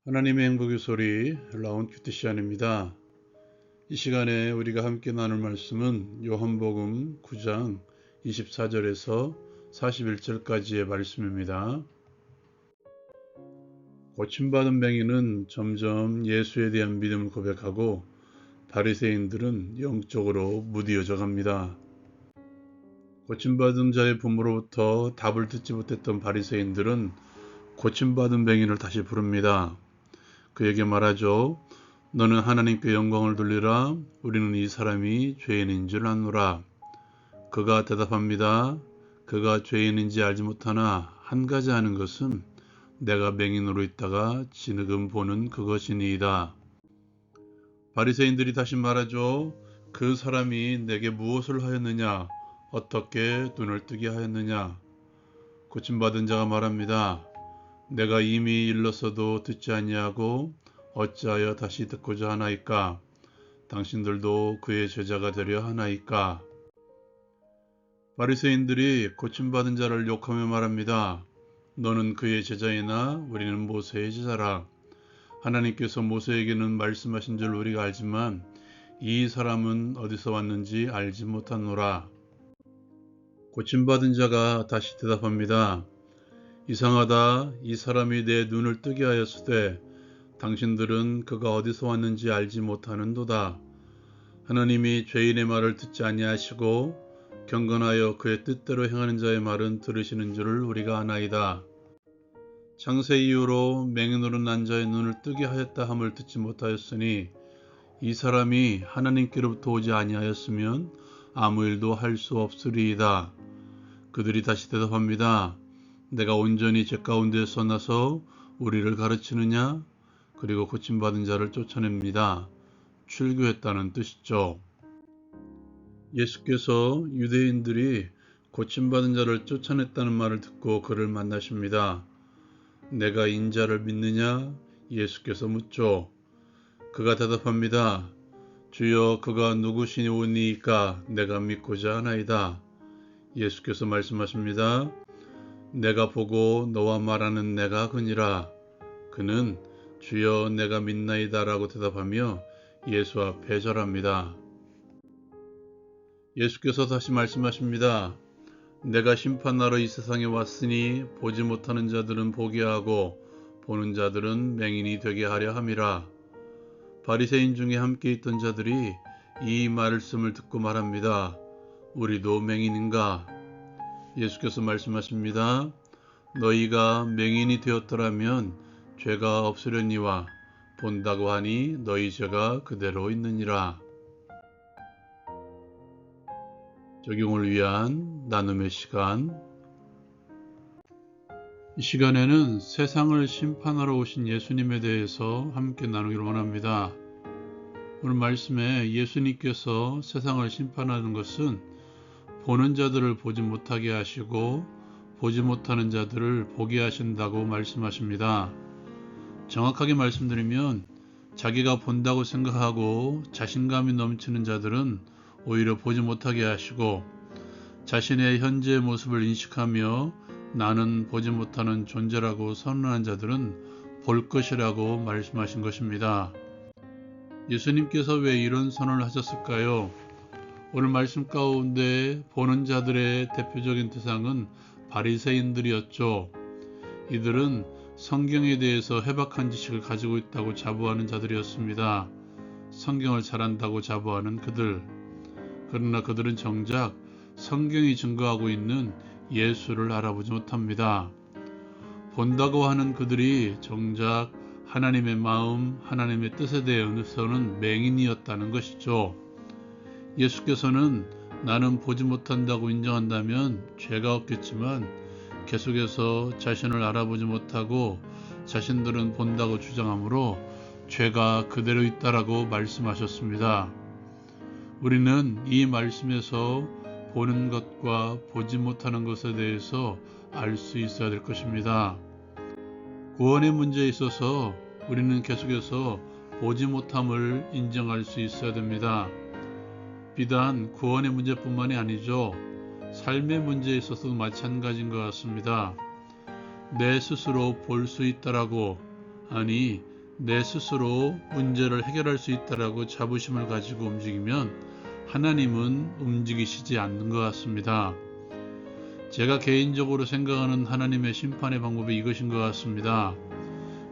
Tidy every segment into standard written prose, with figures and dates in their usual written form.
하나님의 행복의 소리 라운 큐티시안입니다. 이 시간에 우리가 함께 나눌 말씀은 요한복음 9장 24절에서 41절까지의 말씀입니다. 고침받은 맹인은 점점 예수에 대한 믿음을 고백하고 바리새인들은 영적으로 무디어져 갑니다. 고침받은 자의 부모로부터 답을 듣지 못했던 바리새인들은 고침받은 맹인을 다시 부릅니다. 그에게 말하죠. 너는 하나님께 영광을 돌리라. 우리는 이 사람이 죄인인 줄 아노라. 그가 대답합니다. 그가 죄인인지 알지 못하나 한 가지 아는 것은 내가 맹인으로 있다가 지금 보는 그것이니이다. 바리새인들이 다시 말하죠. 그 사람이 내게 무엇을 하였느냐? 어떻게 눈을 뜨게 하였느냐? 고침받은 자가 말합니다. 내가 이미 일렀어도 듣지 아니하고 어찌하여 다시 듣고자 하나이까? 당신들도 그의 제자가 되려 하나이까? 바리새인들이 고침받은 자를 욕하며 말합니다. 너는 그의 제자이나 우리는 모세의 제자라. 하나님께서 모세에게는 말씀하신 줄 우리가 알지만 이 사람은 어디서 왔는지 알지 못하노라. 고침받은 자가 다시 대답합니다. 이상하다. 이 사람이 내 눈을 뜨게 하였으되 당신들은 그가 어디서 왔는지 알지 못하는도다. 하나님이 죄인의 말을 듣지 아니하시고 경건하여 그의 뜻대로 행하는 자의 말은 들으시는 줄을 우리가 아나이다. 창세 이후로 맹인으로 난 자의 눈을 뜨게 하였다 함을 듣지 못하였으니 이 사람이 하나님께로부터 오지 아니하였으면 아무 일도 할 수 없으리이다. 그들이 다시 대답합니다. 내가 온전히 죄 가운데서 나서 우리를 가르치느냐? 그리고 고침받은 자를 쫓아냅니다. 출교했다는 뜻이죠. 예수께서 유대인들이 고침받은 자를 쫓아냈다는 말을 듣고 그를 만나십니다. 내가 인자를 믿느냐? 예수께서 묻죠. 그가 대답합니다. 주여 그가 누구시오니이까 내가 믿고자 하나이다. 예수께서 말씀하십니다. 내가 보고 너와 말하는 내가 그니라. 그는 주여 내가 믿나이다 라고 대답하며 예수 앞에 절합니다. 예수께서 다시 말씀하십니다. 내가 심판하러 이 세상에 왔으니 보지 못하는 자들은 보게 하고 보는 자들은 맹인이 되게 하려 함이라. 바리새인 중에 함께 있던 자들이 이 말씀을 듣고 말합니다. 우리도 맹인인가? 예수께서 말씀하십니다. 너희가 맹인이 되었더라면 죄가 없으려니와 본다고 하니 너희 죄가 그대로 있느니라. 적용을 위한 나눔의 시간. 이 시간에는 세상을 심판하러 오신 예수님에 대해서 함께 나누기를 원합니다. 오늘 말씀에 예수님께서 세상을 심판하는 것은 보는 자들을 보지 못하게 하시고 보지 못하는 자들을 보게 하신다고 말씀하십니다. 정확하게 말씀드리면 자기가 본다고 생각하고 자신감이 넘치는 자들은 오히려 보지 못하게 하시고 자신의 현재의 모습을 인식하며 나는 보지 못하는 존재라고 선언하는 자들은 볼 것이라고 말씀하신 것입니다. 예수님께서 왜 이런 선언을 하셨을까요? 오늘 말씀 가운데 보는 자들의 대표적인 대상은 바리새인들이었죠. 이들은 성경에 대해서 해박한 지식을 가지고 있다고 자부하는 자들이었습니다. 성경을 잘 안다고 자부하는 그들. 그러나 그들은 정작 성경이 증거하고 있는 예수를 알아보지 못합니다. 본다고 하는 그들이 정작 하나님의 마음, 하나님의 뜻에 대해서는 맹인이었다는 것이죠. 예수께서는 나는 보지 못한다고 인정한다면 죄가 없겠지만 계속해서 자신을 알아보지 못하고 자신들은 본다고 주장하므로 죄가 그대로 있다라고 말씀하셨습니다. 우리는 이 말씀에서 보는 것과 보지 못하는 것에 대해서 알 수 있어야 될 것입니다. 구원의 문제에 있어서 우리는 계속해서 보지 못함을 인정할 수 있어야 됩니다. 비단 구원의 문제뿐만이 아니죠. 삶의 문제에 있어서도 마찬가지인 것 같습니다. 내 스스로 볼 수 있다라고, 아니 내 스스로 문제를 해결할 수 있다라고 자부심을 가지고 움직이면 하나님은 움직이시지 않는 것 같습니다. 제가 개인적으로 생각하는 하나님의 심판의 방법이 이것인 것 같습니다.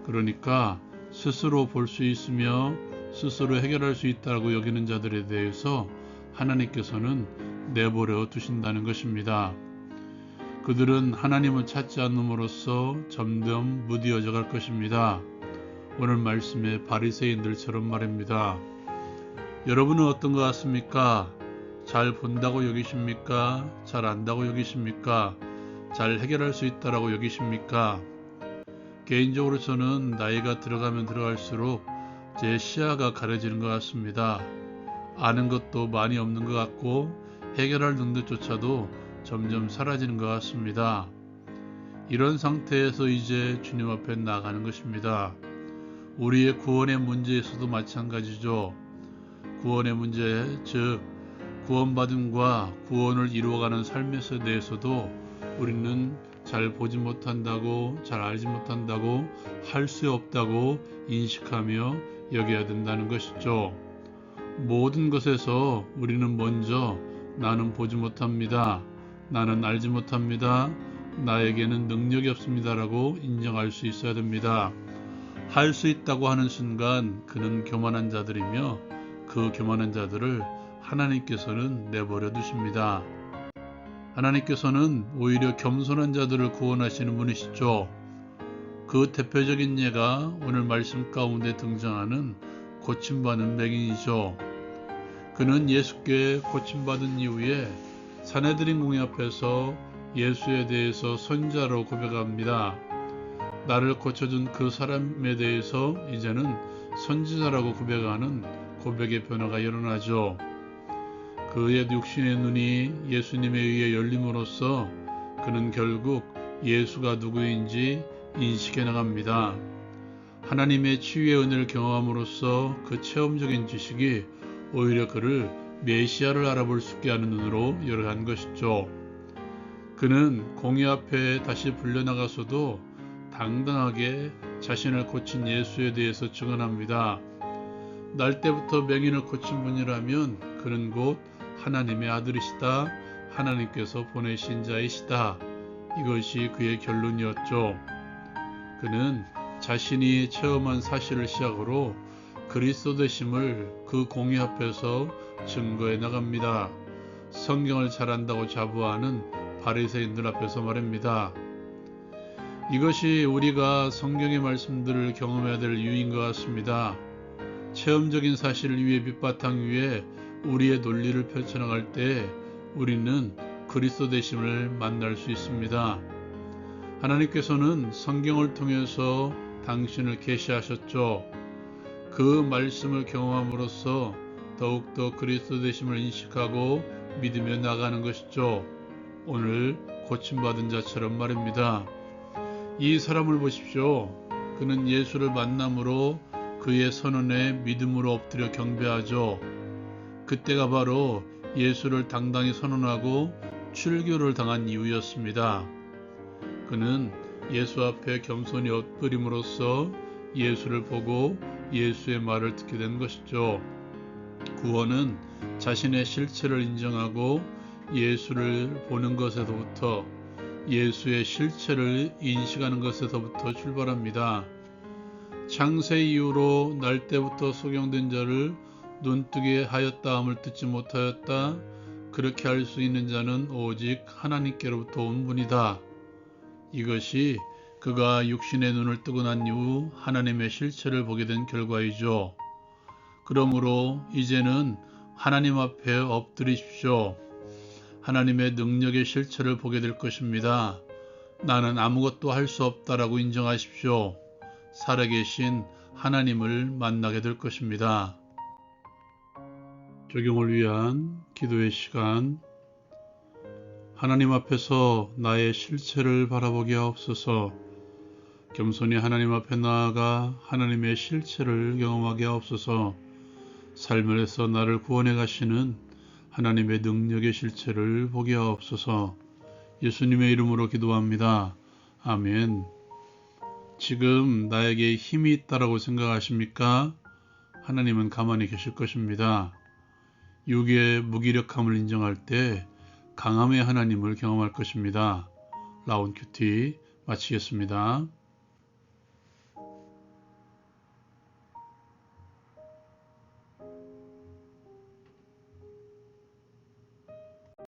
그러니까 스스로 볼 수 있으며 스스로 해결할 수 있다고 여기는 자들에 대해서 하나님께서는 내버려 두신다는 것입니다. 그들은 하나님을 찾지 않음으로써 점점 무디어져 갈 것입니다. 오늘 말씀의 바리새인들처럼 말입니다. 여러분은 어떤 것 같습니까? 잘 본다고 여기십니까? 잘 안다고 여기십니까? 잘 해결할 수 있다라고 여기십니까? 개인적으로 저는 나이가 들어가면 들어갈수록 제 시야가 가려지는 것 같습니다. 아는 것도 많이 없는 것 같고 해결할 능력조차도 점점 사라지는 것 같습니다. 이런 상태에서 이제 주님 앞에 나가는 것입니다. 우리의 구원의 문제에서도 마찬가지죠. 구원의 문제, 즉 구원받음과 구원을 이루어가는 삶에 대해서도 우리는 잘 보지 못한다고, 잘 알지 못한다고, 할 수 없다고 인식하며 여겨야 된다는 것이죠. 모든 것에서 우리는 먼저 나는 보지 못합니다. 나는 알지 못합니다. 나에게는 능력이 없습니다라고 인정할 수 있어야 됩니다. 할 수 있다고 하는 순간 그는 교만한 자들이며 그 교만한 자들을 하나님께서는 내버려 두십니다. 하나님께서는 오히려 겸손한 자들을 구원하시는 분이시죠. 그 대표적인 예가 오늘 말씀 가운데 등장하는 고침받은 맹인이죠. 그는 예수께 고침받은 이후에 산헤드린 공회 앞에서 예수에 대해서 선지자로 고백합니다. 나를 고쳐준 그 사람에 대해서 이제는 선지자라고 고백하는 고백의 변화가 일어나죠. 그의 육신의 눈이 예수님에 의해 열림으로써 그는 결국 예수가 누구인지 인식해 나갑니다. 하나님의 치유의 은혜를 경험함으로써 그 체험적인 지식이 오히려 그를 메시아를 알아볼 수 있게 하는 눈으로 열어간 것이죠. 그는 공회 앞에 다시 불려나가서도 당당하게 자신을 고친 예수에 대해서 증언합니다. 날 때부터 맹인을 고친 분이라면 그는 곧 하나님의 아들이시다. 하나님께서 보내신 자이시다. 이것이 그의 결론이었죠. 그는 자신이 체험한 사실을 시작으로 그리스도 되심을 그 공회 앞에서 증거해 나갑니다. 성경을 잘한다고 자부하는 바리새인들 앞에서 말입니다. 이것이 우리가 성경의 말씀들을 경험해야 될 이유인 것 같습니다. 체험적인 사실을 위해 밑바탕 위에 우리의 논리를 펼쳐나갈 때 우리는 그리스도 되심을 만날 수 있습니다. 하나님께서는 성경을 통해서 당신을 계시하셨죠. 그 말씀을 경험함으로써 더욱더 그리스도 되심을 인식하고 믿으며 나가는 것이죠. 오늘 고침받은 자처럼 말입니다. 이 사람을 보십시오. 그는 예수를 만남으로 그의 선언에 믿음으로 엎드려 경배하죠. 그때가 바로 예수를 당당히 선언하고 출교를 당한 이유였습니다. 그는 예수 앞에 겸손히 엎드림으로써 예수를 보고 예수의 말을 듣게 된 것이죠. 구원은 자신의 실체를 인정하고 예수를 보는 것에서부터 예수의 실체를 인식하는 것에서부터 출발합니다. 창세 이후로 날 때부터 소경된 자를 눈뜨게 하였다 함을 듣지 못하였다. 그렇게 할 수 있는 자는 오직 하나님께로부터 온 분이다. 이것이 그가 육신의 눈을 뜨고 난 이후 하나님의 실체를 보게 된 결과이죠. 그러므로 이제는 하나님 앞에 엎드리십시오. 하나님의 능력의 실체를 보게 될 것입니다. 나는 아무것도 할 수 없다라고 인정하십시오. 살아계신 하나님을 만나게 될 것입니다. 적용을 위한 기도의 시간. 하나님 앞에서 나의 실체를 바라보게 하옵소서. 겸손히 하나님 앞에 나아가 하나님의 실체를 경험하게 하옵소서. 삶에서 나를 구원해 가시는 하나님의 능력의 실체를 보게 하옵소서. 예수님의 이름으로 기도합니다. 아멘. 지금 나에게 힘이 있다라고 생각하십니까? 하나님은 가만히 계실 것입니다. 육의 무기력함을 인정할 때 강함의 하나님을 경험할 것입니다. 라온 큐티 마치겠습니다.